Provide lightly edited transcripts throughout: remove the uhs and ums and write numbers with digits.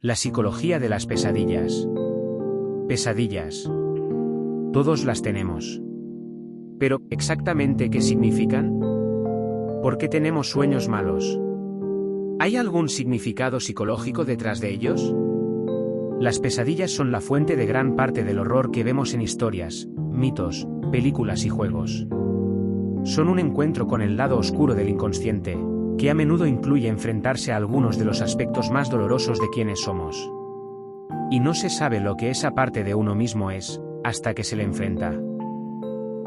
La psicología de las pesadillas. Pesadillas. Todos las tenemos. Pero, ¿exactamente qué significan? ¿Por qué tenemos sueños malos? ¿Hay algún significado psicológico detrás de ellos? Las pesadillas son la fuente de gran parte del horror que vemos en historias, mitos, películas y juegos. Son un encuentro con el lado oscuro del inconsciente, que a menudo incluye enfrentarse a algunos de los aspectos más dolorosos de quienes somos. Y no se sabe lo que esa parte de uno mismo es, hasta que se le enfrenta.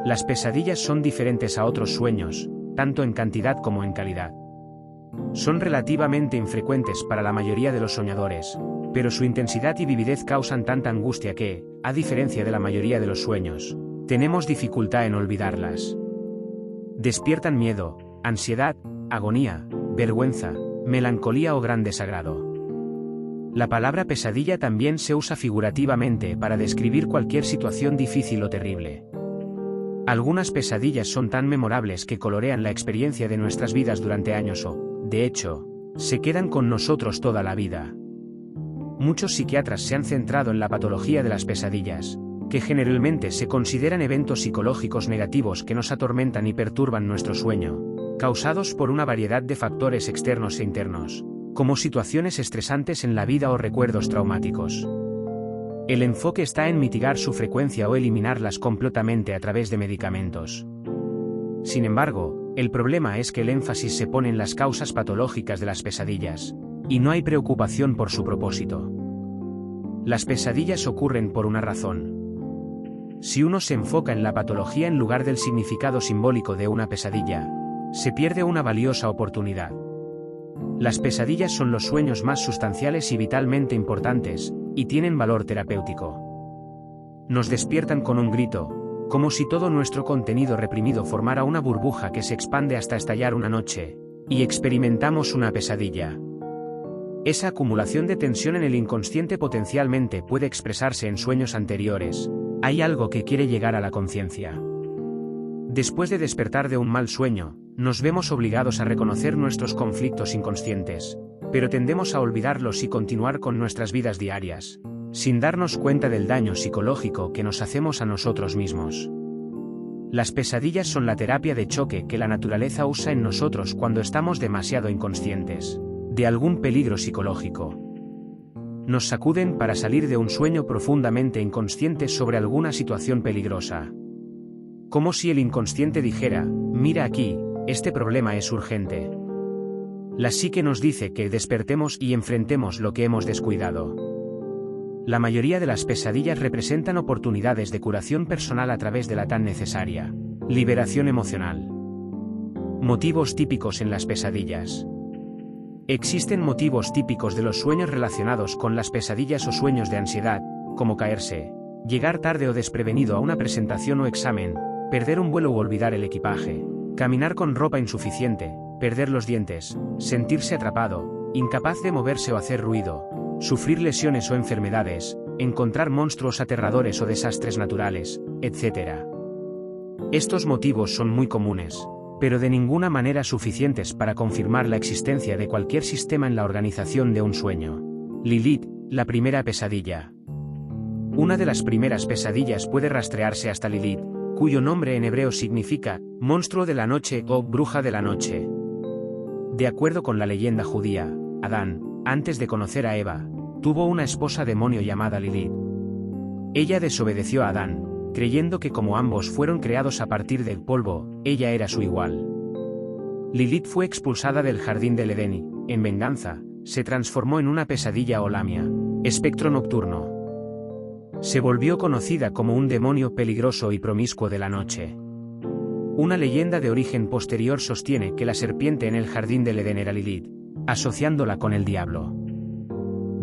Las pesadillas son diferentes a otros sueños, tanto en cantidad como en calidad. Son relativamente infrecuentes para la mayoría de los soñadores, pero su intensidad y vividez causan tanta angustia que, a diferencia de la mayoría de los sueños, tenemos dificultad en olvidarlas. Despiertan miedo, ansiedad, agonía, vergüenza, melancolía o gran desagrado. La palabra pesadilla también se usa figurativamente para describir cualquier situación difícil o terrible. Algunas pesadillas son tan memorables que colorean la experiencia de nuestras vidas durante años o, de hecho, se quedan con nosotros toda la vida. Muchos psiquiatras se han centrado en la patología de las pesadillas, que generalmente se consideran eventos psicológicos negativos que nos atormentan y perturban nuestro sueño, causados por una variedad de factores externos e internos, como situaciones estresantes en la vida o recuerdos traumáticos. El enfoque está en mitigar su frecuencia o eliminarlas completamente a través de medicamentos. Sin embargo, el problema es que el énfasis se pone en las causas patológicas de las pesadillas, y no hay preocupación por su propósito. Las pesadillas ocurren por una razón. Si uno se enfoca en la patología en lugar del significado simbólico de una pesadilla, se pierde una valiosa oportunidad. Las pesadillas son los sueños más sustanciales y vitalmente importantes, y tienen valor terapéutico. Nos despiertan con un grito, como si todo nuestro contenido reprimido formara una burbuja que se expande hasta estallar una noche, y experimentamos una pesadilla. Esa acumulación de tensión en el inconsciente potencialmente puede expresarse en sueños anteriores. Hay algo que quiere llegar a la conciencia. Después de despertar de un mal sueño, nos vemos obligados a reconocer nuestros conflictos inconscientes, pero tendemos a olvidarlos y continuar con nuestras vidas diarias, sin darnos cuenta del daño psicológico que nos hacemos a nosotros mismos. Las pesadillas son la terapia de choque que la naturaleza usa en nosotros cuando estamos demasiado inconscientes de algún peligro psicológico. Nos sacuden para salir de un sueño profundamente inconsciente sobre alguna situación peligrosa. Como si el inconsciente dijera, mira aquí, este problema es urgente. La psique nos dice que despertemos y enfrentemos lo que hemos descuidado. La mayoría de las pesadillas representan oportunidades de curación personal a través de la tan necesaria liberación emocional. Motivos típicos en las pesadillas. Existen motivos típicos de los sueños relacionados con las pesadillas o sueños de ansiedad, como caerse, llegar tarde o desprevenido a una presentación o examen, perder un vuelo o olvidar el equipaje, caminar con ropa insuficiente, perder los dientes, sentirse atrapado, incapaz de moverse o hacer ruido, sufrir lesiones o enfermedades, encontrar monstruos aterradores o desastres naturales, etc. Estos motivos son muy comunes, pero de ninguna manera suficientes para confirmar la existencia de cualquier sistema en la organización de un sueño. Lilith, la primera pesadilla. Una de las primeras pesadillas puede rastrearse hasta Lilith, cuyo nombre en hebreo significa monstruo de la noche o bruja de la noche. De acuerdo con la leyenda judía, Adán, antes de conocer a Eva, tuvo una esposa demonio llamada Lilith. Ella desobedeció a Adán, creyendo que como ambos fueron creados a partir del polvo, ella era su igual. Lilith fue expulsada del jardín del Edén y, en venganza, se transformó en una pesadilla o lamia, espectro nocturno. Se volvió conocida como un demonio peligroso y promiscuo de la noche. Una leyenda de origen posterior sostiene que la serpiente en el jardín del Edén era Lilith, asociándola con el diablo.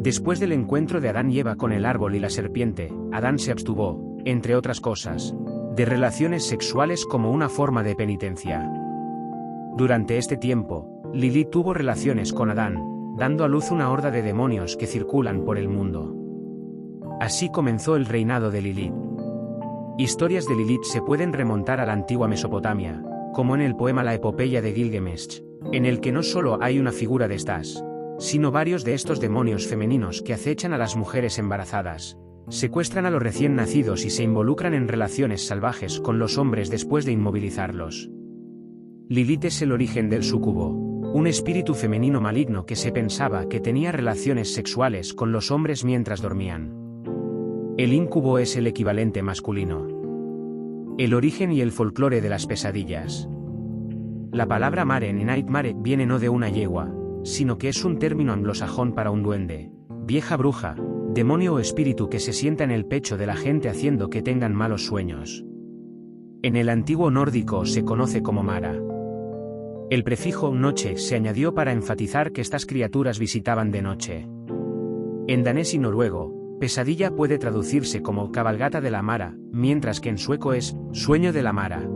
Después del encuentro de Adán y Eva con el árbol y la serpiente, Adán se abstuvo, entre otras cosas, de relaciones sexuales como una forma de penitencia. Durante este tiempo, Lilith tuvo relaciones con Adán, dando a luz una horda de demonios que circulan por el mundo. Así comenzó el reinado de Lilith. Historias de Lilith se pueden remontar a la antigua Mesopotamia, como en el poema La epopeya de Gilgamesh, en el que no solo hay una figura de estas, sino varios de estos demonios femeninos que acechan a las mujeres embarazadas, secuestran a los recién nacidos y se involucran en relaciones salvajes con los hombres después de inmovilizarlos. Lilith es el origen del súcubo, un espíritu femenino maligno que se pensaba que tenía relaciones sexuales con los hombres mientras dormían. El incubo es el equivalente masculino. El origen y el folclore de las pesadillas. La palabra mare en nightmare viene no de una yegua, sino que es un término anglosajón para un duende, vieja bruja, demonio o espíritu que se sienta en el pecho de la gente haciendo que tengan malos sueños. En el antiguo nórdico se conoce como mara. El prefijo noche se añadió para enfatizar que estas criaturas visitaban de noche. En danés y noruego, pesadilla puede traducirse como cabalgata de la mara, mientras que en sueco es sueño de la mara.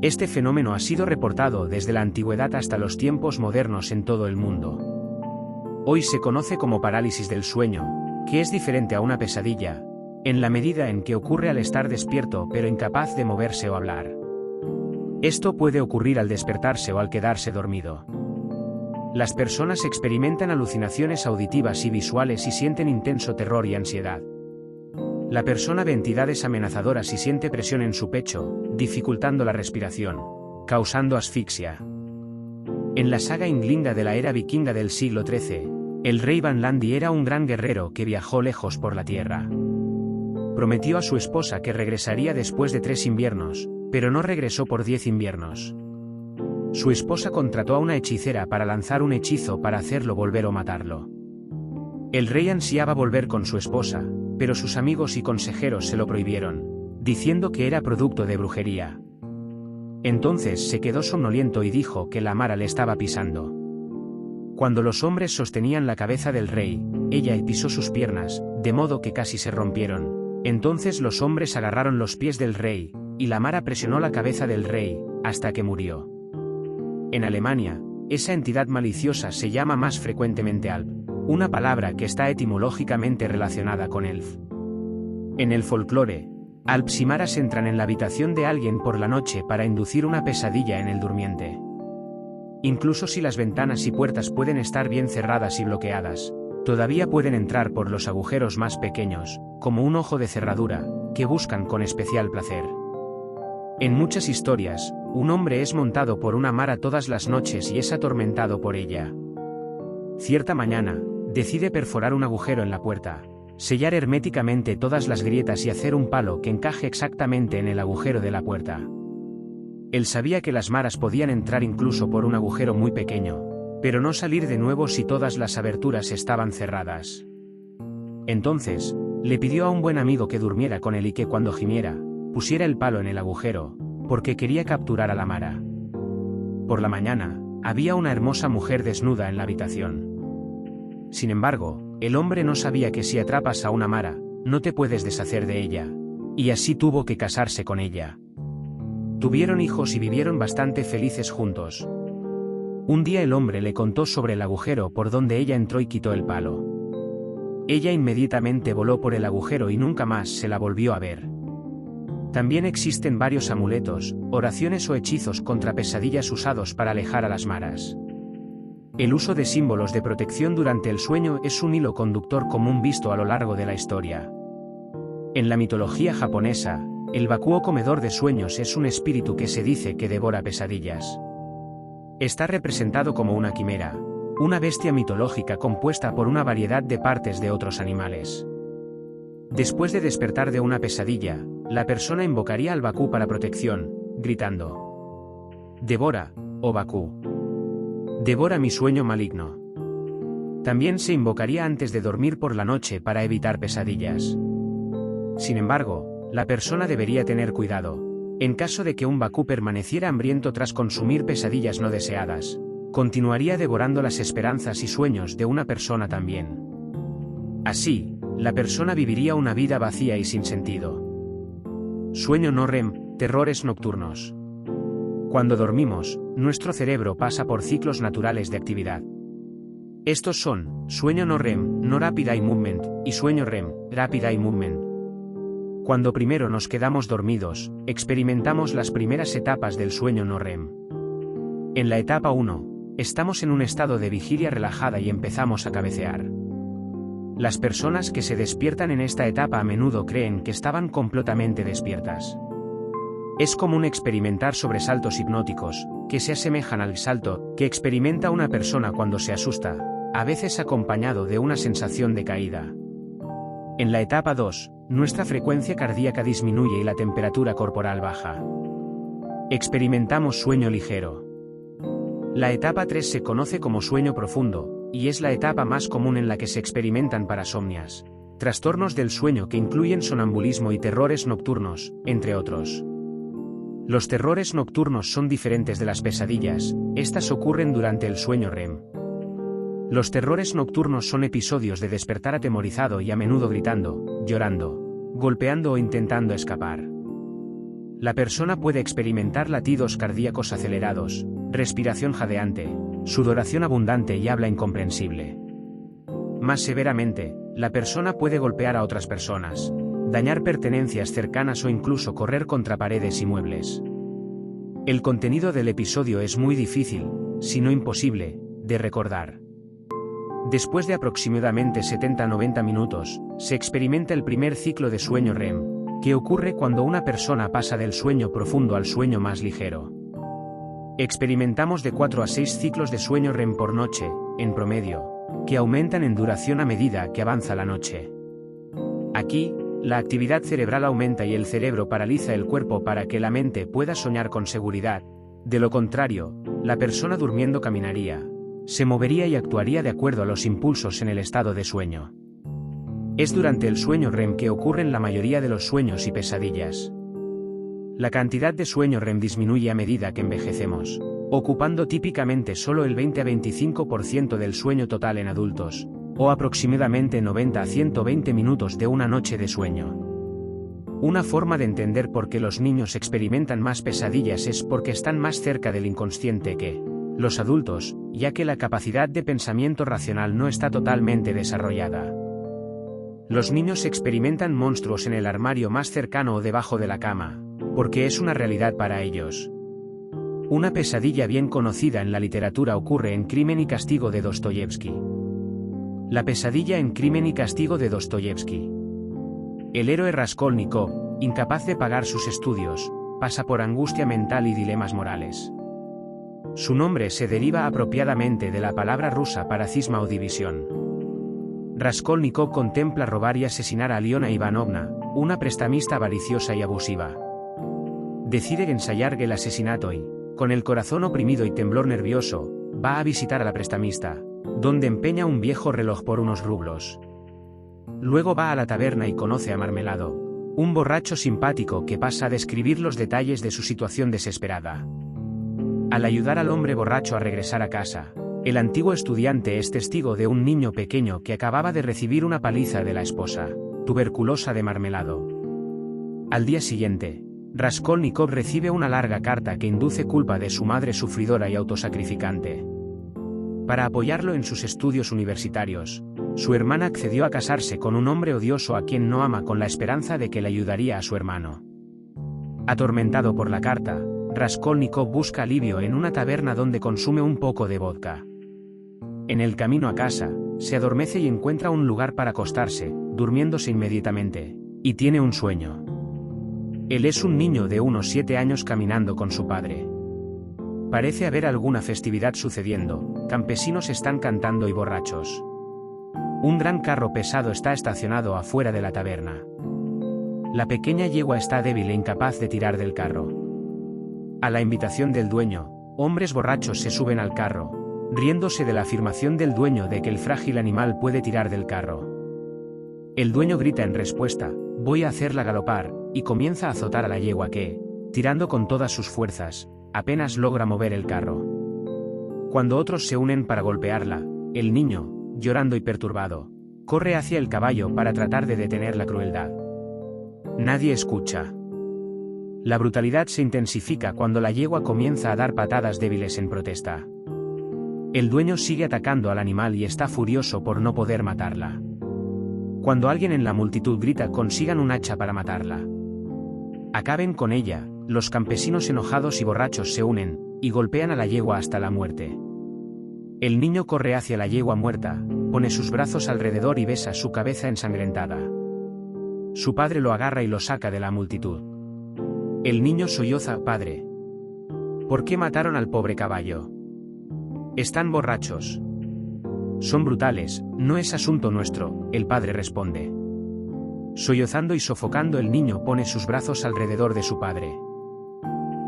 Este fenómeno ha sido reportado desde la antigüedad hasta los tiempos modernos en todo el mundo. Hoy se conoce como parálisis del sueño, que es diferente a una pesadilla, en la medida en que ocurre al estar despierto pero incapaz de moverse o hablar. Esto puede ocurrir al despertarse o al quedarse dormido. Las personas experimentan alucinaciones auditivas y visuales y sienten intenso terror y ansiedad. La persona ve entidades amenazadoras y siente presión en su pecho, dificultando la respiración, causando asfixia. En la saga Ynglinga de la era vikinga del siglo XIII, el rey Vanlandi era un gran guerrero que viajó lejos por la tierra. Prometió a su esposa que regresaría después de 3 inviernos, pero no regresó por 10 inviernos. Su esposa contrató a una hechicera para lanzar un hechizo para hacerlo volver o matarlo. El rey ansiaba volver con su esposa, pero sus amigos y consejeros se lo prohibieron, diciendo que era producto de brujería. Entonces se quedó somnoliento y dijo que la mara le estaba pisando. Cuando los hombres sostenían la cabeza del rey, ella pisó sus piernas, de modo que casi se rompieron. Entonces los hombres agarraron los pies del rey, y la mara presionó la cabeza del rey, hasta que murió. En Alemania, esa entidad maliciosa se llama más frecuentemente Alp, una palabra que está etimológicamente relacionada con elf. En el folclore, Alps y maras entran en la habitación de alguien por la noche para inducir una pesadilla en el durmiente. Incluso si las ventanas y puertas pueden estar bien cerradas y bloqueadas, todavía pueden entrar por los agujeros más pequeños, como un ojo de cerradura, que buscan con especial placer. En muchas historias, un hombre es montado por una mara todas las noches y es atormentado por ella. Cierta mañana, decide perforar un agujero en la puerta, sellar herméticamente todas las grietas y hacer un palo que encaje exactamente en el agujero de la puerta. Él sabía que las maras podían entrar incluso por un agujero muy pequeño, pero no salir de nuevo si todas las aberturas estaban cerradas. Entonces, le pidió a un buen amigo que durmiera con él y que cuando gimiera, pusiera el palo en el agujero, porque quería capturar a la mara. Por la mañana, había una hermosa mujer desnuda en la habitación. Sin embargo, el hombre no sabía que si atrapas a una mara, no te puedes deshacer de ella, y así tuvo que casarse con ella. Tuvieron hijos y vivieron bastante felices juntos. Un día el hombre le contó sobre el agujero por donde ella entró y quitó el palo. Ella inmediatamente voló por el agujero y nunca más se la volvió a ver. También existen varios amuletos, oraciones o hechizos contra pesadillas usados para alejar a las maras. El uso de símbolos de protección durante el sueño es un hilo conductor común visto a lo largo de la historia. En la mitología japonesa, el Bakuo comedor de sueños es un espíritu que se dice que devora pesadillas. Está representado como una quimera, una bestia mitológica compuesta por una variedad de partes de otros animales. Después de despertar de una pesadilla, la persona invocaría al Baku para protección, gritando: "Devora, oh Baku. Devora mi sueño maligno". También se invocaría antes de dormir por la noche para evitar pesadillas. Sin embargo, la persona debería tener cuidado. En caso de que un Baku permaneciera hambriento tras consumir pesadillas no deseadas, continuaría devorando las esperanzas y sueños de una persona también. Así, la persona viviría una vida vacía y sin sentido. Sueño no REM, terrores nocturnos. Cuando dormimos, nuestro cerebro pasa por ciclos naturales de actividad. Estos son: sueño no REM, no Rapid Eye Movement, y sueño REM, Rapid Eye Movement. Cuando primero nos quedamos dormidos, experimentamos las primeras etapas del sueño no REM. En la etapa 1, Estamos en un estado de vigilia relajada y empezamos a cabecear. Las personas que se despiertan en esta etapa a menudo creen que estaban completamente despiertas. Es común experimentar sobresaltos hipnóticos, que se asemejan al salto que experimenta una persona cuando se asusta, a veces acompañado de una sensación de caída. En la etapa 2, nuestra frecuencia cardíaca disminuye y la temperatura corporal baja. Experimentamos sueño ligero. La etapa 3 se conoce como sueño profundo, y es la etapa más común en la que se experimentan parasomnias, trastornos del sueño que incluyen sonambulismo y terrores nocturnos, entre otros. Los terrores nocturnos son diferentes de las pesadillas, estas ocurren durante el sueño REM. Los terrores nocturnos son episodios de despertar atemorizado y a menudo gritando, llorando, golpeando o intentando escapar. La persona puede experimentar latidos cardíacos acelerados, respiración jadeante, sudoración abundante y habla incomprensible. Más severamente, la persona puede golpear a otras personas, dañar pertenencias cercanas o incluso correr contra paredes y muebles. El contenido del episodio es muy difícil, si no imposible, de recordar. Después de aproximadamente 70-90 minutos, se experimenta el primer ciclo de sueño REM, que ocurre cuando una persona pasa del sueño profundo al sueño más ligero. Experimentamos de 4 a 6 ciclos de sueño REM por noche, en promedio, que aumentan en duración a medida que avanza la noche. Aquí, la actividad cerebral aumenta y el cerebro paraliza el cuerpo para que la mente pueda soñar con seguridad. De lo contrario, la persona durmiendo caminaría, se movería y actuaría de acuerdo a los impulsos en el estado de sueño. Es durante el sueño REM que ocurren la mayoría de los sueños y pesadillas. La cantidad de sueño REM disminuye a medida que envejecemos, ocupando típicamente solo el 20 a 25% del sueño total en adultos, o aproximadamente 90 a 120 minutos de una noche de sueño. Una forma de entender por qué los niños experimentan más pesadillas es porque están más cerca del inconsciente que los adultos, ya que la capacidad de pensamiento racional no está totalmente desarrollada. Los niños experimentan monstruos en el armario más cercano o debajo de la cama, porque es una realidad para ellos. Una pesadilla bien conocida en la literatura ocurre en Crimen y Castigo de Dostoyevsky. La pesadilla en Crimen y Castigo de Dostoyevsky. El héroe Raskolnikov, incapaz de pagar sus estudios, pasa por angustia mental y dilemas morales. Su nombre se deriva apropiadamente de la palabra rusa para cisma o división. Raskolnikov contempla robar y asesinar a Aliona Ivanovna, una prestamista avariciosa y abusiva. Decide ensayar el asesinato y, con el corazón oprimido y temblor nervioso, va a visitar a la prestamista, donde empeña un viejo reloj por unos rublos. Luego va a la taberna y conoce a Marmelado, un borracho simpático que pasa a describir los detalles de su situación desesperada. Al ayudar al hombre borracho a regresar a casa, el antiguo estudiante es testigo de un niño pequeño que acababa de recibir una paliza de la esposa, tuberculosa de Marmelado. Al día siguiente, Raskolnikov recibe una larga carta que induce culpa de su madre sufridora y autosacrificante. Para apoyarlo en sus estudios universitarios, su hermana accedió a casarse con un hombre odioso a quien no ama con la esperanza de que le ayudaría a su hermano. Atormentado por la carta, Raskolnikov busca alivio en una taberna donde consume un poco de vodka. En el camino a casa, se adormece y encuentra un lugar para acostarse, durmiéndose inmediatamente, y tiene un sueño. Él es un niño de unos 7 años caminando con su padre. Parece haber alguna festividad sucediendo, campesinos están cantando y borrachos. Un gran carro pesado está estacionado afuera de la taberna. La pequeña yegua está débil e incapaz de tirar del carro. A la invitación del dueño, hombres borrachos se suben al carro, riéndose de la afirmación del dueño de que el frágil animal puede tirar del carro. El dueño grita en respuesta, «Voy a hacerla galopar», y comienza a azotar a la yegua que, tirando con todas sus fuerzas, apenas logra mover el carro. Cuando otros se unen para golpearla, el niño, llorando y perturbado, corre hacia el caballo para tratar de detener la crueldad. Nadie escucha. La brutalidad se intensifica cuando la yegua comienza a dar patadas débiles en protesta. El dueño sigue atacando al animal y está furioso por no poder matarla. Cuando alguien en la multitud grita «consigan un hacha para matarla». Acaben con ella, los campesinos enojados y borrachos se unen, y golpean a la yegua hasta la muerte. El niño corre hacia la yegua muerta, pone sus brazos alrededor y besa su cabeza ensangrentada. Su padre lo agarra y lo saca de la multitud. El niño solloza: «Padre, ¿por qué mataron al pobre caballo? Están borrachos. Son brutales, no es asunto nuestro», el padre responde. Sollozando y sofocando, el niño pone sus brazos alrededor de su padre.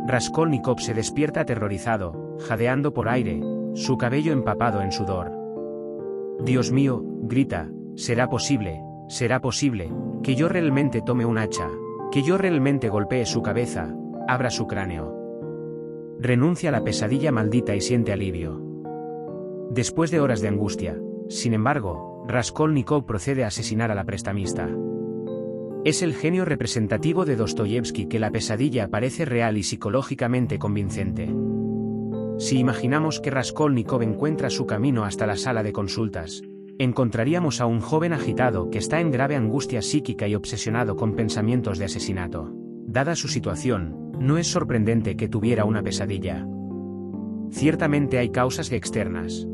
Raskolnikov se despierta aterrorizado, jadeando por aire, su cabello empapado en sudor. «Dios mío», grita, será posible, que yo realmente tome un hacha, que yo realmente golpee su cabeza, abra su cráneo». Renuncia a la pesadilla maldita y siente alivio. Después de horas de angustia, sin embargo, Raskolnikov procede a asesinar a la prestamista. Es el genio representativo de Dostoyevsky que la pesadilla parece real y psicológicamente convincente. Si imaginamos que Raskolnikov encuentra su camino hasta la sala de consultas, encontraríamos a un joven agitado que está en grave angustia psíquica y obsesionado con pensamientos de asesinato. Dada su situación, no es sorprendente que tuviera una pesadilla. Ciertamente hay causas externas.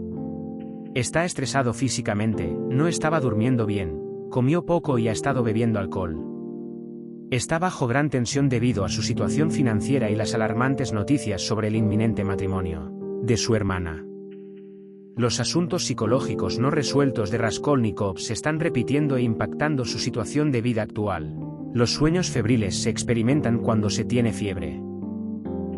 Está estresado físicamente, no estaba durmiendo bien, comió poco y ha estado bebiendo alcohol. Está bajo gran tensión debido a su situación financiera y las alarmantes noticias sobre el inminente matrimonio de su hermana. Los asuntos psicológicos no resueltos de Raskolnikov se están repitiendo e impactando su situación de vida actual. Los sueños febriles se experimentan cuando se tiene fiebre.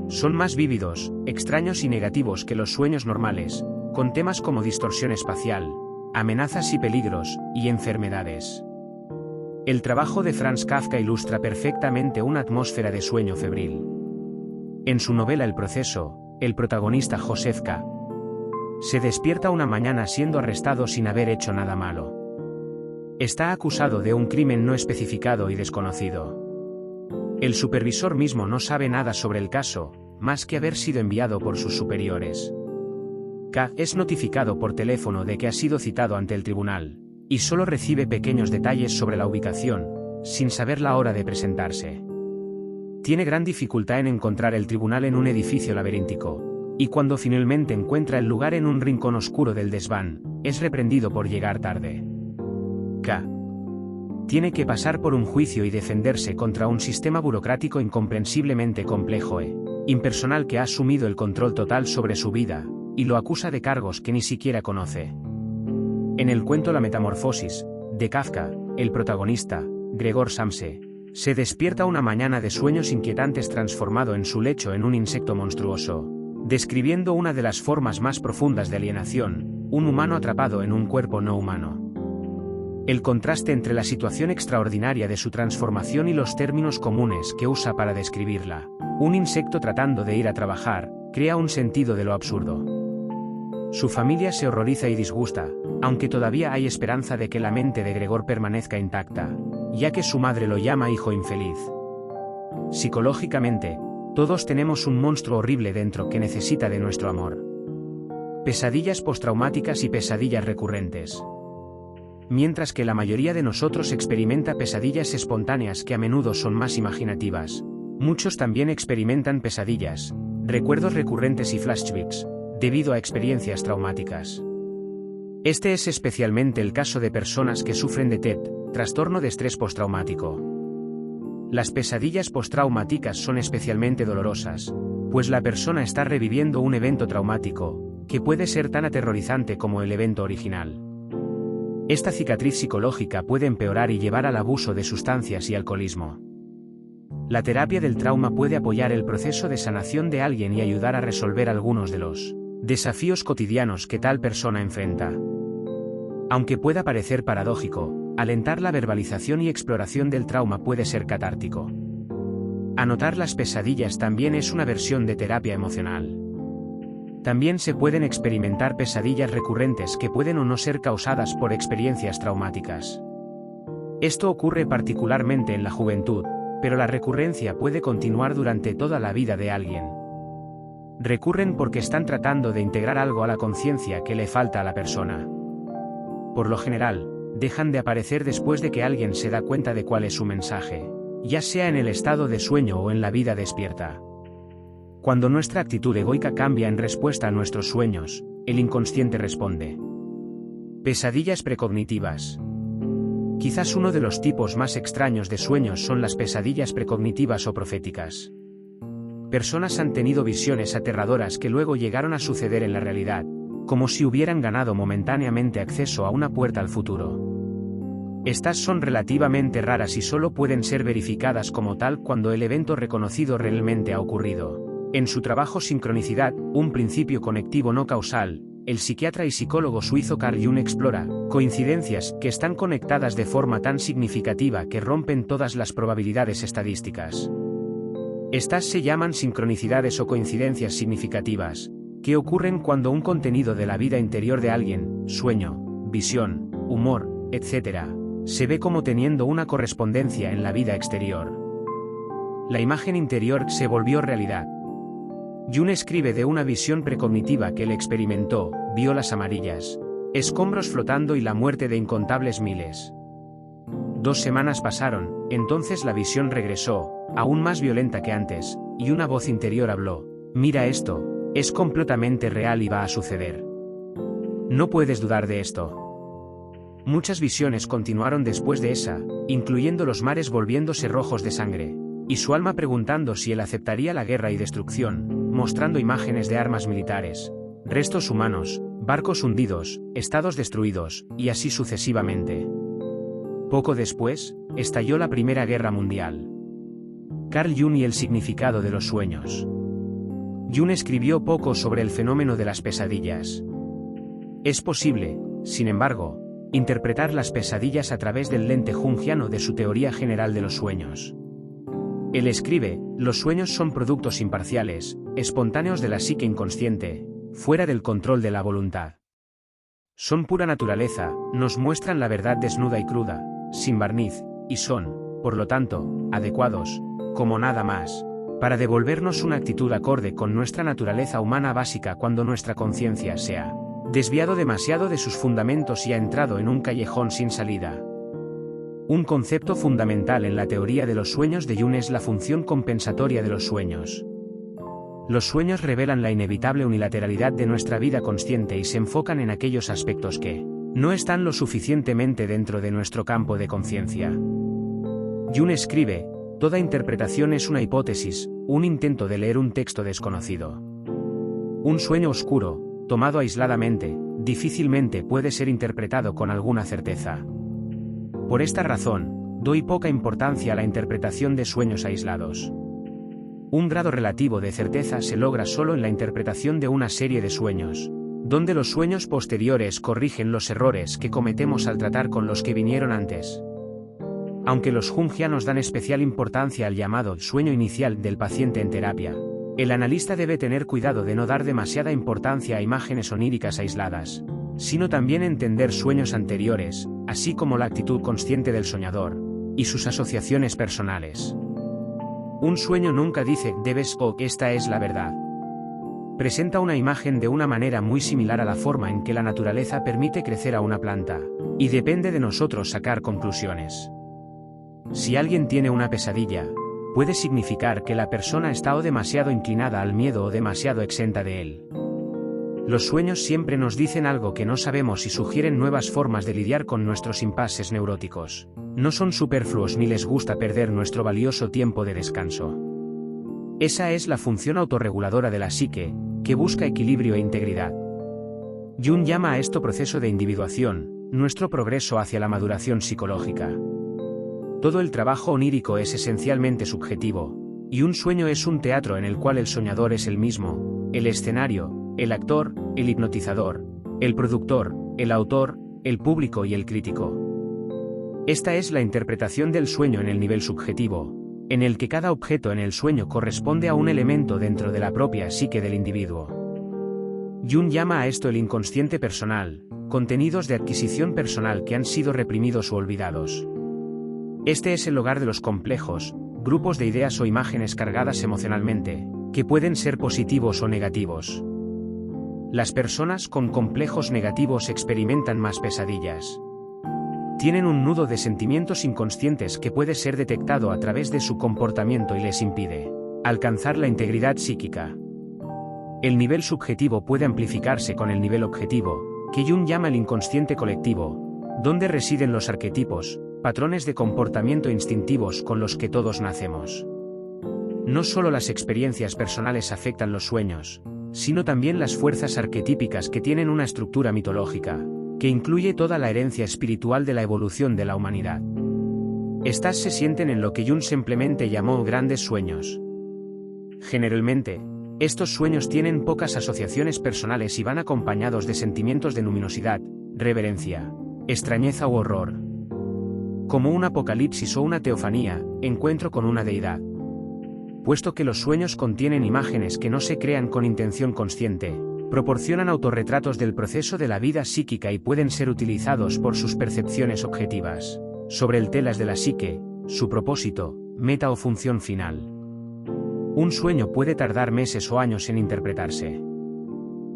Son más vívidos, extraños y negativos que los sueños normales, con temas como distorsión espacial, amenazas y peligros, y enfermedades. El trabajo de Franz Kafka ilustra perfectamente una atmósfera de sueño febril. En su novela El proceso, el protagonista Josef K. se despierta una mañana siendo arrestado sin haber hecho nada malo. Está acusado de un crimen no especificado y desconocido. El supervisor mismo no sabe nada sobre el caso, más que haber sido enviado por sus superiores. K. es notificado por teléfono de que ha sido citado ante el tribunal, y solo recibe pequeños detalles sobre la ubicación, sin saber la hora de presentarse. Tiene gran dificultad en encontrar el tribunal en un edificio laberíntico, y cuando finalmente encuentra el lugar en un rincón oscuro del desván, es reprendido por llegar tarde. K. tiene que pasar por un juicio y defenderse contra un sistema burocrático incomprensiblemente complejo e impersonal que ha asumido el control total sobre su vida, y lo acusa de cargos que ni siquiera conoce. En el cuento La metamorfosis, de Kafka, el protagonista, Gregor Samse, se despierta una mañana de sueños inquietantes transformado en su lecho en un insecto monstruoso, describiendo una de las formas más profundas de alienación, un humano atrapado en un cuerpo no humano. El contraste entre la situación extraordinaria de su transformación y los términos comunes que usa para describirla, un insecto tratando de ir a trabajar, crea un sentido de lo absurdo. Su familia se horroriza y disgusta, aunque todavía hay esperanza de que la mente de Gregor permanezca intacta, ya que su madre lo llama hijo infeliz. Psicológicamente, todos tenemos un monstruo horrible dentro que necesita de nuestro amor. Pesadillas postraumáticas y pesadillas recurrentes. Mientras que la mayoría de nosotros experimenta pesadillas espontáneas que a menudo son más imaginativas, muchos también experimentan pesadillas, recuerdos recurrentes y flashbacks, debido a experiencias traumáticas. Este es especialmente el caso de personas que sufren de TED, trastorno de estrés postraumático. Las pesadillas postraumáticas son especialmente dolorosas, pues la persona está reviviendo un evento traumático, que puede ser tan aterrorizante como el evento original. Esta cicatriz psicológica puede empeorar y llevar al abuso de sustancias y alcoholismo. La terapia del trauma puede apoyar el proceso de sanación de alguien y ayudar a resolver algunos de los desafíos cotidianos que tal persona enfrenta. Aunque pueda parecer paradójico, alentar la verbalización y exploración del trauma puede ser catártico. Anotar las pesadillas también es una versión de terapia emocional. También se pueden experimentar pesadillas recurrentes que pueden o no ser causadas por experiencias traumáticas. Esto ocurre particularmente en la juventud, pero la recurrencia puede continuar durante toda la vida de alguien. Recurren porque están tratando de integrar algo a la conciencia que le falta a la persona. Por lo general, dejan de aparecer después de que alguien se da cuenta de cuál es su mensaje, ya sea en el estado de sueño o en la vida despierta. Cuando nuestra actitud egoica cambia en respuesta a nuestros sueños, el inconsciente responde. Pesadillas precognitivas. Quizás uno de los tipos más extraños de sueños son las pesadillas precognitivas o proféticas. Personas han tenido visiones aterradoras que luego llegaron a suceder en la realidad, como si hubieran ganado momentáneamente acceso a una puerta al futuro. Estas son relativamente raras y solo pueden ser verificadas como tal cuando el evento reconocido realmente ha ocurrido. En su trabajo Sincronicidad, un principio conectivo no causal, el psiquiatra y psicólogo suizo Carl Jung explora coincidencias que están conectadas de forma tan significativa que rompen todas las probabilidades estadísticas. Estas se llaman sincronicidades o coincidencias significativas, que ocurren cuando un contenido de la vida interior de alguien, sueño, visión, humor, etc., se ve como teniendo una correspondencia en la vida exterior. La imagen interior se volvió realidad. Jung escribe de una visión precognitiva que él experimentó: vio las amarillas escombros flotando y la muerte de incontables miles. 2 semanas pasaron, entonces la visión regresó, aún más violenta que antes, y una voz interior habló: mira esto, es completamente real y va a suceder. No puedes dudar de esto. Muchas visiones continuaron después de esa, incluyendo los mares volviéndose rojos de sangre, y su alma preguntando si él aceptaría la guerra y destrucción, mostrando imágenes de armas militares, restos humanos, barcos hundidos, estados destruidos, y así sucesivamente. Poco después, estalló la Primera Guerra Mundial. Carl Jung y el significado de los sueños. Jung escribió poco sobre el fenómeno de las pesadillas. Es posible, sin embargo, interpretar las pesadillas a través del lente jungiano de su teoría general de los sueños. Él escribe: los sueños son productos imparciales, espontáneos de la psique inconsciente, fuera del control de la voluntad. Son pura naturaleza, nos muestran la verdad desnuda y cruda, sin barniz, y son, por lo tanto, adecuados, como nada más, para devolvernos una actitud acorde con nuestra naturaleza humana básica cuando nuestra conciencia se ha desviado demasiado de sus fundamentos y ha entrado en un callejón sin salida. Un concepto fundamental en la teoría de los sueños de Jung es la función compensatoria de los sueños. Los sueños revelan la inevitable unilateralidad de nuestra vida consciente y se enfocan en aquellos aspectos que no están lo suficientemente dentro de nuestro campo de conciencia. Jung escribe: toda interpretación es una hipótesis, un intento de leer un texto desconocido. Un sueño oscuro, tomado aisladamente, difícilmente puede ser interpretado con alguna certeza. Por esta razón, doy poca importancia a la interpretación de sueños aislados. Un grado relativo de certeza se logra solo en la interpretación de una serie de sueños, donde los sueños posteriores corrigen los errores que cometemos al tratar con los que vinieron antes. Aunque los jungianos dan especial importancia al llamado sueño inicial del paciente en terapia, el analista debe tener cuidado de no dar demasiada importancia a imágenes oníricas aisladas, sino también entender sueños anteriores, así como la actitud consciente del soñador, y sus asociaciones personales. Un sueño nunca dice debes o esta es la verdad. Presenta una imagen de una manera muy similar a la forma en que la naturaleza permite crecer a una planta, y depende de nosotros sacar conclusiones. Si alguien tiene una pesadilla, puede significar que la persona está o demasiado inclinada al miedo o demasiado exenta de él. Los sueños siempre nos dicen algo que no sabemos y sugieren nuevas formas de lidiar con nuestros impases neuróticos. No son superfluos ni les gusta perder nuestro valioso tiempo de descanso. Esa es la función autorreguladora de la psique, que busca equilibrio e integridad. Jung llama a esto proceso de individuación, nuestro progreso hacia la maduración psicológica. Todo el trabajo onírico es esencialmente subjetivo, y un sueño es un teatro en el cual el soñador es el mismo, el escenario, el actor, el hipnotizador, el productor, el autor, el público y el crítico. Esta es la interpretación del sueño en el nivel subjetivo, en el que cada objeto en el sueño corresponde a un elemento dentro de la propia psique del individuo. Jung llama a esto el inconsciente personal, contenidos de adquisición personal que han sido reprimidos o olvidados. Este es el hogar de los complejos, grupos de ideas o imágenes cargadas emocionalmente, que pueden ser positivos o negativos. Las personas con complejos negativos experimentan más pesadillas. Tienen un nudo de sentimientos inconscientes que puede ser detectado a través de su comportamiento y les impide alcanzar la integridad psíquica. El nivel subjetivo puede amplificarse con el nivel objetivo, que Jung llama el inconsciente colectivo, donde residen los arquetipos, patrones de comportamiento instintivos con los que todos nacemos. No solo las experiencias personales afectan los sueños, sino también las fuerzas arquetípicas que tienen una estructura mitológica, que incluye toda la herencia espiritual de la evolución de la humanidad. Estas se sienten en lo que Jung simplemente llamó grandes sueños. Generalmente, estos sueños tienen pocas asociaciones personales y van acompañados de sentimientos de luminosidad, reverencia, extrañeza u horror. Como un apocalipsis o una teofanía, encuentro con una deidad. Puesto que los sueños contienen imágenes que no se crean con intención consciente, proporcionan autorretratos del proceso de la vida psíquica y pueden ser utilizados por sus percepciones objetivas, sobre el telas de la psique, su propósito, meta o función final. Un sueño puede tardar meses o años en interpretarse.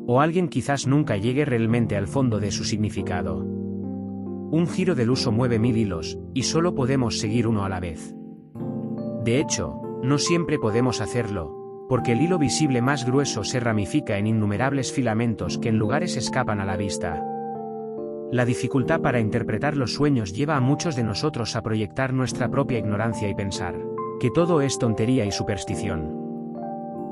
O alguien quizás nunca llegue realmente al fondo de su significado. Un giro del uso mueve 1000 hilos, y solo podemos seguir uno a la vez. De hecho, no siempre podemos hacerlo, porque el hilo visible más grueso se ramifica en innumerables filamentos que en lugares escapan a la vista. La dificultad para interpretar los sueños lleva a muchos de nosotros a proyectar nuestra propia ignorancia y pensar que todo es tontería y superstición.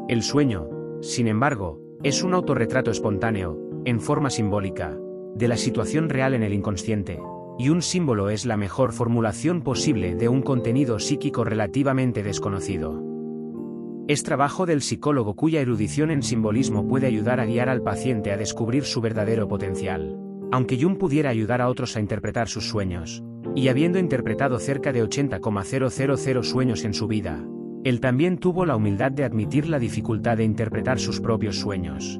El sueño, sin embargo, es un autorretrato espontáneo, en forma simbólica, de la situación real en el inconsciente, y un símbolo es la mejor formulación posible de un contenido psíquico relativamente desconocido. Es trabajo del psicólogo cuya erudición en simbolismo puede ayudar a guiar al paciente a descubrir su verdadero potencial. Aunque Jung pudiera ayudar a otros a interpretar sus sueños, y habiendo interpretado cerca de 80,000 sueños en su vida, él también tuvo la humildad de admitir la dificultad de interpretar sus propios sueños.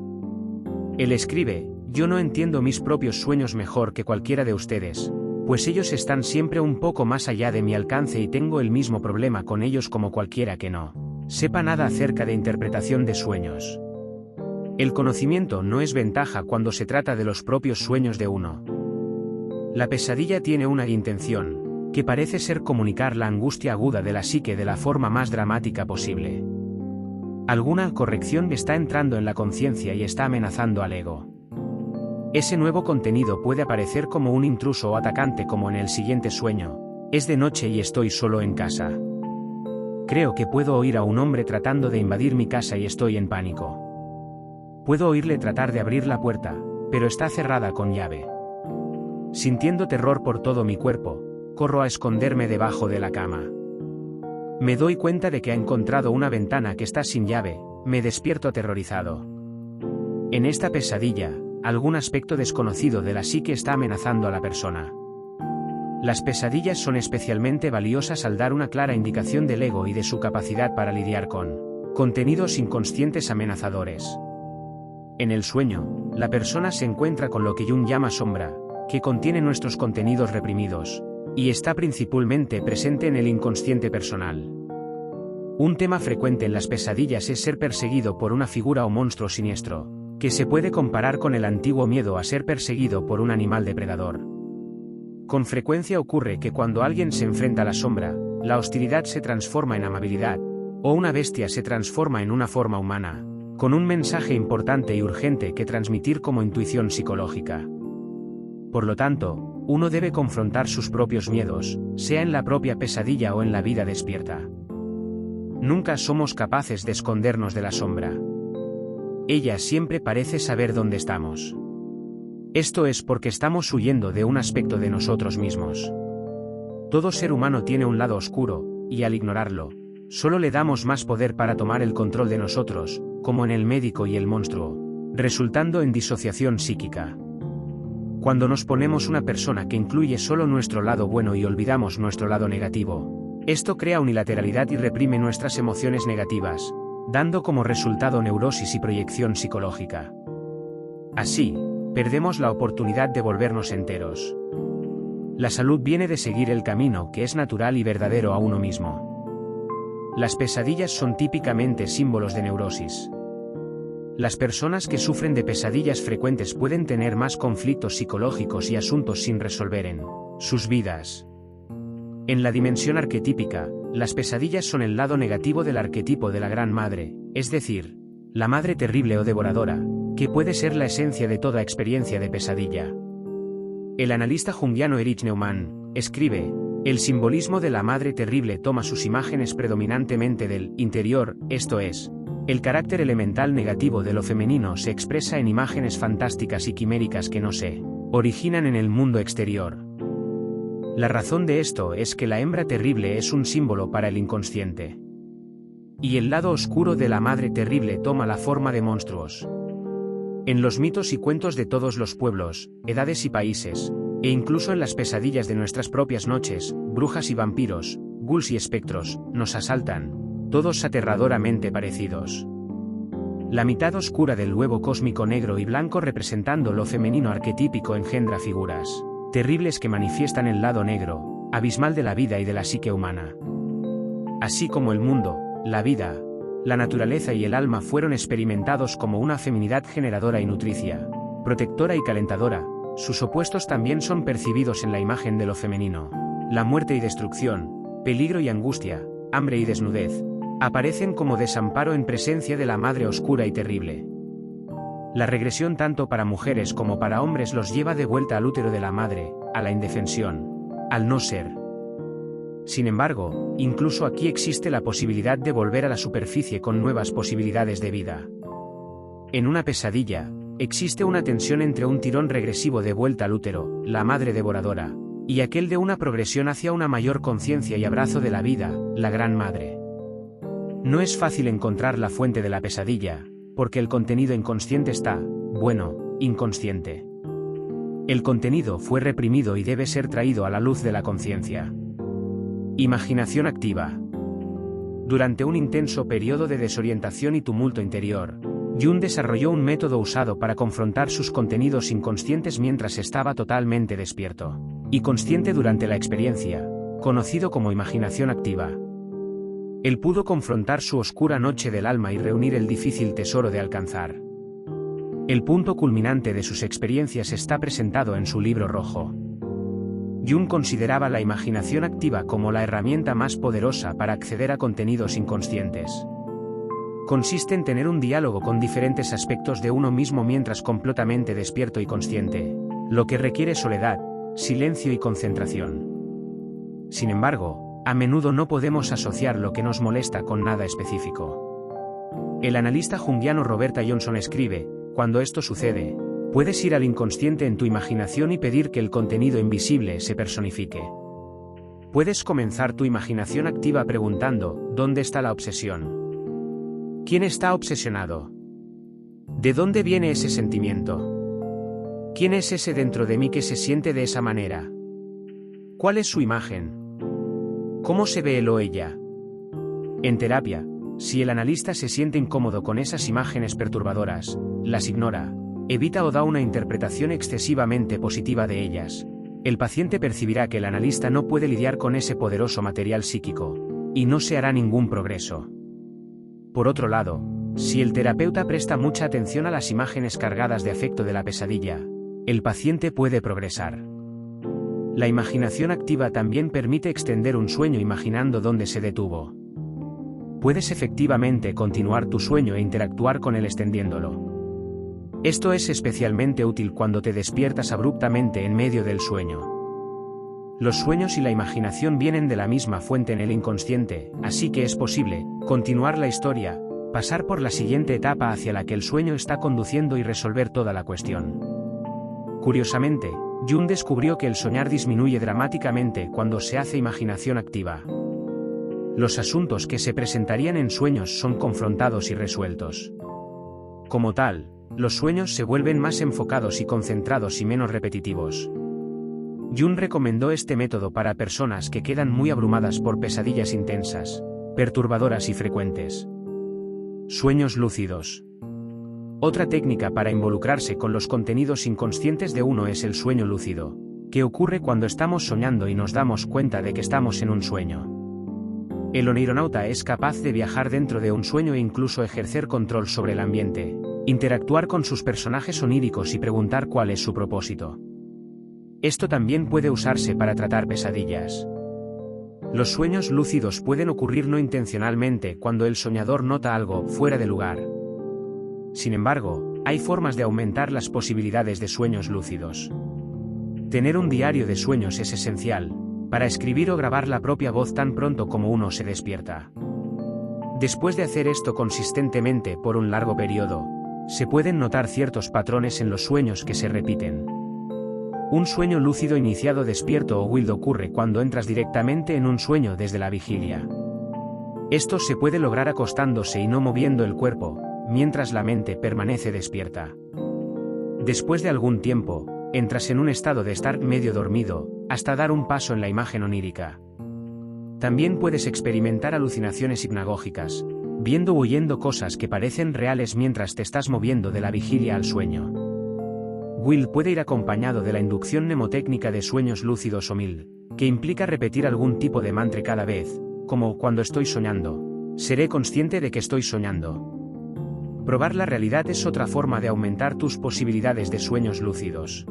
Él escribe: "Yo no entiendo mis propios sueños mejor que cualquiera de ustedes, pues ellos están siempre un poco más allá de mi alcance y tengo el mismo problema con ellos como cualquiera que no sepa nada acerca de interpretación de sueños". El conocimiento no es ventaja cuando se trata de los propios sueños de uno. La pesadilla tiene una intención, que parece ser comunicar la angustia aguda de la psique de la forma más dramática posible. Alguna corrección está entrando en la conciencia y está amenazando al ego. Ese nuevo contenido puede aparecer como un intruso o atacante, como en el siguiente sueño: "Es de noche y estoy solo en casa. Creo que puedo oír a un hombre tratando de invadir mi casa y estoy en pánico. Puedo oírle tratar de abrir la puerta, pero está cerrada con llave. Sintiendo terror por todo mi cuerpo, corro a esconderme debajo de la cama. Me doy cuenta de que ha encontrado una ventana que está sin llave, me despierto aterrorizado". En esta pesadilla, algún aspecto desconocido de la psique está amenazando a la persona. Las pesadillas son especialmente valiosas al dar una clara indicación del ego y de su capacidad para lidiar con contenidos inconscientes amenazadores. En el sueño, la persona se encuentra con lo que Jung llama sombra, que contiene nuestros contenidos reprimidos, y está principalmente presente en el inconsciente personal. Un tema frecuente en las pesadillas es ser perseguido por una figura o monstruo siniestro, que se puede comparar con el antiguo miedo a ser perseguido por un animal depredador. Con frecuencia ocurre que cuando alguien se enfrenta a la sombra, la hostilidad se transforma en amabilidad, o una bestia se transforma en una forma humana, con un mensaje importante y urgente que transmitir como intuición psicológica. Por lo tanto, uno debe confrontar sus propios miedos, sea en la propia pesadilla o en la vida despierta. Nunca somos capaces de escondernos de la sombra. Ella siempre parece saber dónde estamos. Esto es porque estamos huyendo de un aspecto de nosotros mismos. Todo ser humano tiene un lado oscuro, y al ignorarlo, solo le damos más poder para tomar el control de nosotros, como en el médico y el monstruo, resultando en disociación psíquica. Cuando nos ponemos una persona que incluye solo nuestro lado bueno y olvidamos nuestro lado negativo, esto crea unilateralidad y reprime nuestras emociones negativas, dando como resultado neurosis y proyección psicológica. Así, perdemos la oportunidad de volvernos enteros. La salud viene de seguir el camino que es natural y verdadero a uno mismo. Las pesadillas son típicamente símbolos de neurosis. Las personas que sufren de pesadillas frecuentes pueden tener más conflictos psicológicos y asuntos sin resolver en sus vidas. En la dimensión arquetípica, las pesadillas son el lado negativo del arquetipo de la Gran Madre, es decir, la madre terrible o devoradora, que puede ser la esencia de toda experiencia de pesadilla. El analista junguiano Erich Neumann escribe: el simbolismo de la madre terrible toma sus imágenes predominantemente del interior, esto es, el carácter elemental negativo de lo femenino se expresa en imágenes fantásticas y quiméricas que no se originan en el mundo exterior. La razón de esto es que la hembra terrible es un símbolo para el inconsciente. Y el lado oscuro de la madre terrible toma la forma de monstruos. En los mitos y cuentos de todos los pueblos, edades y países, e incluso en las pesadillas de nuestras propias noches, brujas y vampiros, ghouls y espectros, nos asaltan, todos aterradoramente parecidos. La mitad oscura del huevo cósmico negro y blanco representando lo femenino arquetípico engendra figuras terribles que manifiestan el lado negro, abismal de la vida y de la psique humana. Así como el mundo, la vida, la naturaleza y el alma fueron experimentados como una feminidad generadora y nutricia, protectora y calentadora, sus opuestos también son percibidos en la imagen de lo femenino. La muerte y destrucción, peligro y angustia, hambre y desnudez, aparecen como desamparo en presencia de la madre oscura y terrible. La regresión tanto para mujeres como para hombres los lleva de vuelta al útero de la madre, a la indefensión, al no ser. Sin embargo, incluso aquí existe la posibilidad de volver a la superficie con nuevas posibilidades de vida. En una pesadilla, existe una tensión entre un tirón regresivo de vuelta al útero, la madre devoradora, y aquel de una progresión hacia una mayor conciencia y abrazo de la vida, la gran madre. No es fácil encontrar la fuente de la pesadilla, porque el contenido inconsciente está, inconsciente. El contenido fue reprimido y debe ser traído a la luz de la conciencia. Imaginación activa. Durante un intenso periodo de desorientación y tumulto interior, Jung desarrolló un método usado para confrontar sus contenidos inconscientes mientras estaba totalmente despierto y consciente durante la experiencia, conocido como imaginación activa. Él pudo confrontar su oscura noche del alma y reunir el difícil tesoro de alcanzar. El punto culminante de sus experiencias está presentado en su libro rojo. Jung consideraba la imaginación activa como la herramienta más poderosa para acceder a contenidos inconscientes. Consiste en tener un diálogo con diferentes aspectos de uno mismo mientras completamente despierto y consciente, lo que requiere soledad, silencio y concentración. Sin embargo, a menudo no podemos asociar lo que nos molesta con nada específico. El analista junguiano Roberta Johnson escribe: cuando esto sucede, puedes ir al inconsciente en tu imaginación y pedir que el contenido invisible se personifique. Puedes comenzar tu imaginación activa preguntando: ¿dónde está la obsesión? ¿Quién está obsesionado? ¿De dónde viene ese sentimiento? ¿Quién es ese dentro de mí que se siente de esa manera? ¿Cuál es su imagen? ¿Cómo se ve él o ella? En terapia, si el analista se siente incómodo con esas imágenes perturbadoras, las ignora, evita o da una interpretación excesivamente positiva de ellas, el paciente percibirá que el analista no puede lidiar con ese poderoso material psíquico, y no se hará ningún progreso. Por otro lado, si el terapeuta presta mucha atención a las imágenes cargadas de afecto de la pesadilla, el paciente puede progresar. La imaginación activa también permite extender un sueño imaginando dónde se detuvo. Puedes efectivamente continuar tu sueño e interactuar con él extendiéndolo. Esto es especialmente útil cuando te despiertas abruptamente en medio del sueño. Los sueños y la imaginación vienen de la misma fuente en el inconsciente, así que es posible continuar la historia, pasar por la siguiente etapa hacia la que el sueño está conduciendo y resolver toda la cuestión. Curiosamente, Jung descubrió que el soñar disminuye dramáticamente cuando se hace imaginación activa. Los asuntos que se presentarían en sueños son confrontados y resueltos. Como tal, los sueños se vuelven más enfocados y concentrados y menos repetitivos. Jung recomendó este método para personas que quedan muy abrumadas por pesadillas intensas, perturbadoras y frecuentes. Sueños lúcidos. Otra técnica para involucrarse con los contenidos inconscientes de uno es el sueño lúcido, que ocurre cuando estamos soñando y nos damos cuenta de que estamos en un sueño. El onironauta es capaz de viajar dentro de un sueño e incluso ejercer control sobre el ambiente, interactuar con sus personajes oníricos y preguntar cuál es su propósito. Esto también puede usarse para tratar pesadillas. Los sueños lúcidos pueden ocurrir no intencionalmente cuando el soñador nota algo fuera de lugar. Sin embargo, hay formas de aumentar las posibilidades de sueños lúcidos. Tener un diario de sueños es esencial, para escribir o grabar la propia voz tan pronto como uno se despierta. Después de hacer esto consistentemente por un largo periodo, se pueden notar ciertos patrones en los sueños que se repiten. Un sueño lúcido iniciado despierto o wild ocurre cuando entras directamente en un sueño desde la vigilia. Esto se puede lograr acostándose y no moviendo el cuerpo, mientras la mente permanece despierta. Después de algún tiempo, entras en un estado de estar medio dormido, hasta dar un paso en la imagen onírica. También puedes experimentar alucinaciones hipnagógicas, viendo o oyendo cosas que parecen reales mientras te estás moviendo de la vigilia al sueño. Will puede ir acompañado de la inducción mnemotécnica de sueños lúcidos o MIL, que implica repetir algún tipo de mantra cada vez, como cuando estoy soñando. Seré consciente de que estoy soñando. Probar la realidad es otra forma de aumentar tus posibilidades de sueños lúcidos.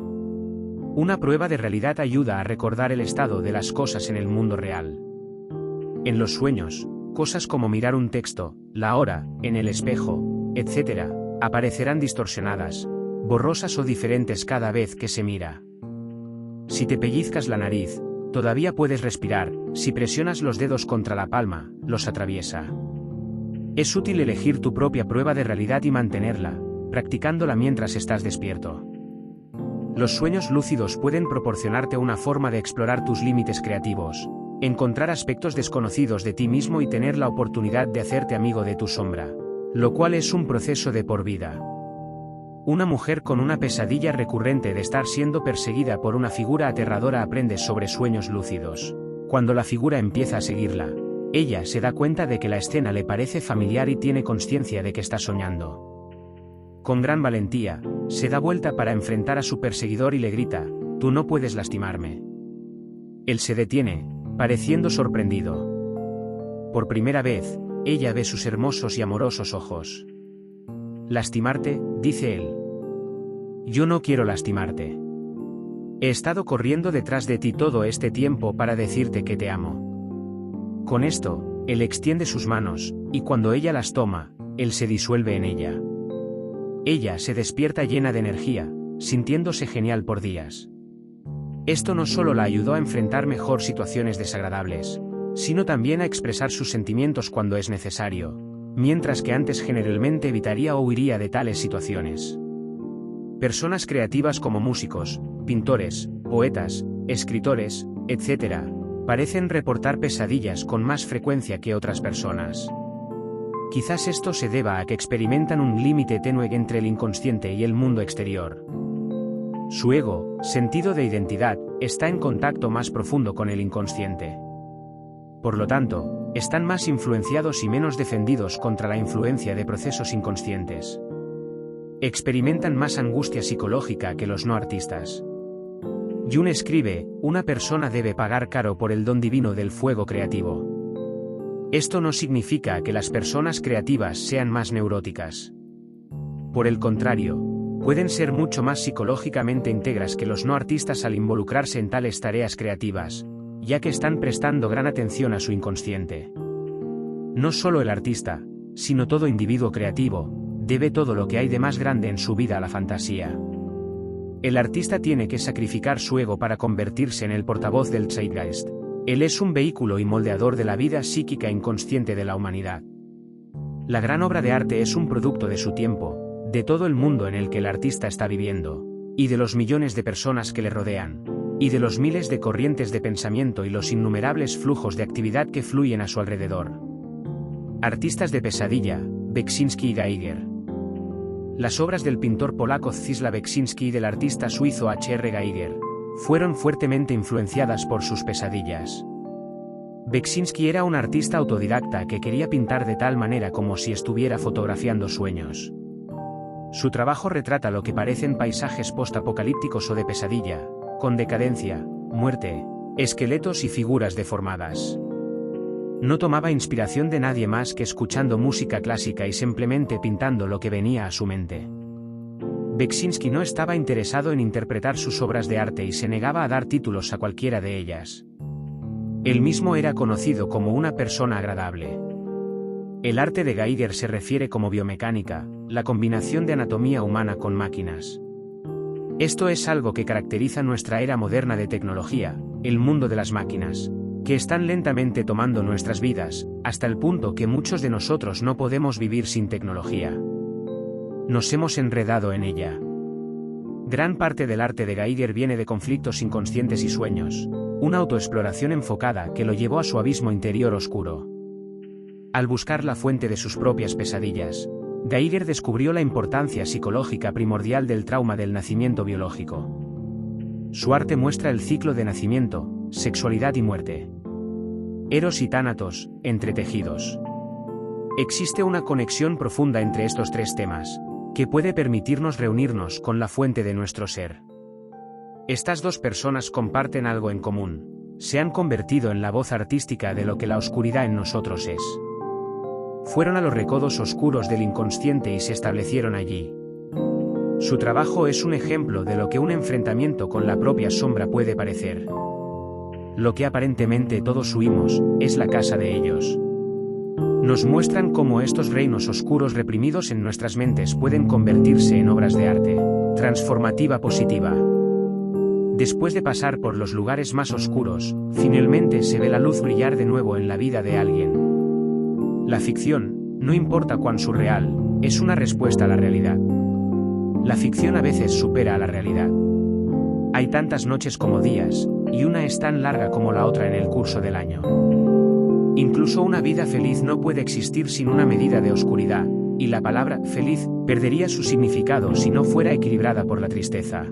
Una prueba de realidad ayuda a recordar el estado de las cosas en el mundo real. En los sueños, cosas como mirar un texto, la hora, en el espejo, etc., aparecerán distorsionadas, borrosas o diferentes cada vez que se mira. Si te pellizcas la nariz, todavía puedes respirar. Si presionas los dedos contra la palma, los atraviesa. Es útil elegir tu propia prueba de realidad y mantenerla, practicándola mientras estás despierto. Los sueños lúcidos pueden proporcionarte una forma de explorar tus límites creativos, encontrar aspectos desconocidos de ti mismo y tener la oportunidad de hacerte amigo de tu sombra, lo cual es un proceso de por vida. Una mujer con una pesadilla recurrente de estar siendo perseguida por una figura aterradora aprende sobre sueños lúcidos. Cuando la figura empieza a seguirla, ella se da cuenta de que la escena le parece familiar y tiene consciencia de que está soñando. Con gran valentía, se da vuelta para enfrentar a su perseguidor y le grita: «Tú no puedes lastimarme». Él se detiene, pareciendo sorprendido. Por primera vez, ella ve sus hermosos y amorosos ojos. «¿Lastimarte?», dice él. «Yo no quiero lastimarte. He estado corriendo detrás de ti todo este tiempo para decirte que te amo». Con esto, él extiende sus manos, y cuando ella las toma, él se disuelve en ella. Ella se despierta llena de energía, sintiéndose genial por días. Esto no solo la ayudó a enfrentar mejor situaciones desagradables, sino también a expresar sus sentimientos cuando es necesario, mientras que antes generalmente evitaría o huiría de tales situaciones. Personas creativas como músicos, pintores, poetas, escritores, etc., parecen reportar pesadillas con más frecuencia que otras personas. Quizás esto se deba a que experimentan un límite tenue entre el inconsciente y el mundo exterior. Su ego, sentido de identidad, está en contacto más profundo con el inconsciente. Por lo tanto, están más influenciados y menos defendidos contra la influencia de procesos inconscientes. Experimentan más angustia psicológica que los no artistas. Jung escribe: una persona debe pagar caro por el don divino del fuego creativo. Esto no significa que las personas creativas sean más neuróticas. Por el contrario, pueden ser mucho más psicológicamente íntegras que los no artistas al involucrarse en tales tareas creativas, ya que están prestando gran atención a su inconsciente. No solo el artista, sino todo individuo creativo, debe todo lo que hay de más grande en su vida a la fantasía. El artista tiene que sacrificar su ego para convertirse en el portavoz del Zeitgeist. Él es un vehículo y moldeador de la vida psíquica inconsciente de la humanidad. La gran obra de arte es un producto de su tiempo, de todo el mundo en el que el artista está viviendo, y de los millones de personas que le rodean, y de los miles de corrientes de pensamiento y los innumerables flujos de actividad que fluyen a su alrededor. Artistas de pesadilla, Beksinski y Geiger. Las obras del pintor polaco Zdzisław Beksinski y del artista suizo H.R. Geiger fueron fuertemente influenciadas por sus pesadillas. Beksinski era un artista autodidacta que quería pintar de tal manera como si estuviera fotografiando sueños. Su trabajo retrata lo que parecen paisajes postapocalípticos o de pesadilla, con decadencia, muerte, esqueletos y figuras deformadas. No tomaba inspiración de nadie más que escuchando música clásica y simplemente pintando lo que venía a su mente. Beksinski no estaba interesado en interpretar sus obras de arte y se negaba a dar títulos a cualquiera de ellas. Él mismo era conocido como una persona agradable. El arte de Geiger se refiere como biomecánica, la combinación de anatomía humana con máquinas. Esto es algo que caracteriza nuestra era moderna de tecnología, el mundo de las máquinas, que están lentamente tomando nuestras vidas, hasta el punto que muchos de nosotros no podemos vivir sin tecnología. Nos hemos enredado en ella. Gran parte del arte de Geiger viene de conflictos inconscientes y sueños, una autoexploración enfocada que lo llevó a su abismo interior oscuro. Al buscar la fuente de sus propias pesadillas, Geiger descubrió la importancia psicológica primordial del trauma del nacimiento biológico. Su arte muestra el ciclo de nacimiento, sexualidad y muerte. Eros y tánatos, entretejidos. Existe una conexión profunda entre estos tres temas, que puede permitirnos reunirnos con la fuente de nuestro ser. Estas dos personas comparten algo en común: se han convertido en la voz artística de lo que la oscuridad en nosotros es. Fueron a los recodos oscuros del inconsciente y se establecieron allí. Su trabajo es un ejemplo de lo que un enfrentamiento con la propia sombra puede parecer. Lo que aparentemente todos huimos, es la casa de ellos. Nos muestran cómo estos reinos oscuros reprimidos en nuestras mentes pueden convertirse en obras de arte transformativa positiva. Después de pasar por los lugares más oscuros, finalmente se ve la luz brillar de nuevo en la vida de alguien. La ficción, no importa cuán surreal, es una respuesta a la realidad. La ficción a veces supera a la realidad. Hay tantas noches como días, y una es tan larga como la otra en el curso del año. Incluso una vida feliz no puede existir sin una medida de oscuridad, y la palabra feliz perdería su significado si no fuera equilibrada por la tristeza.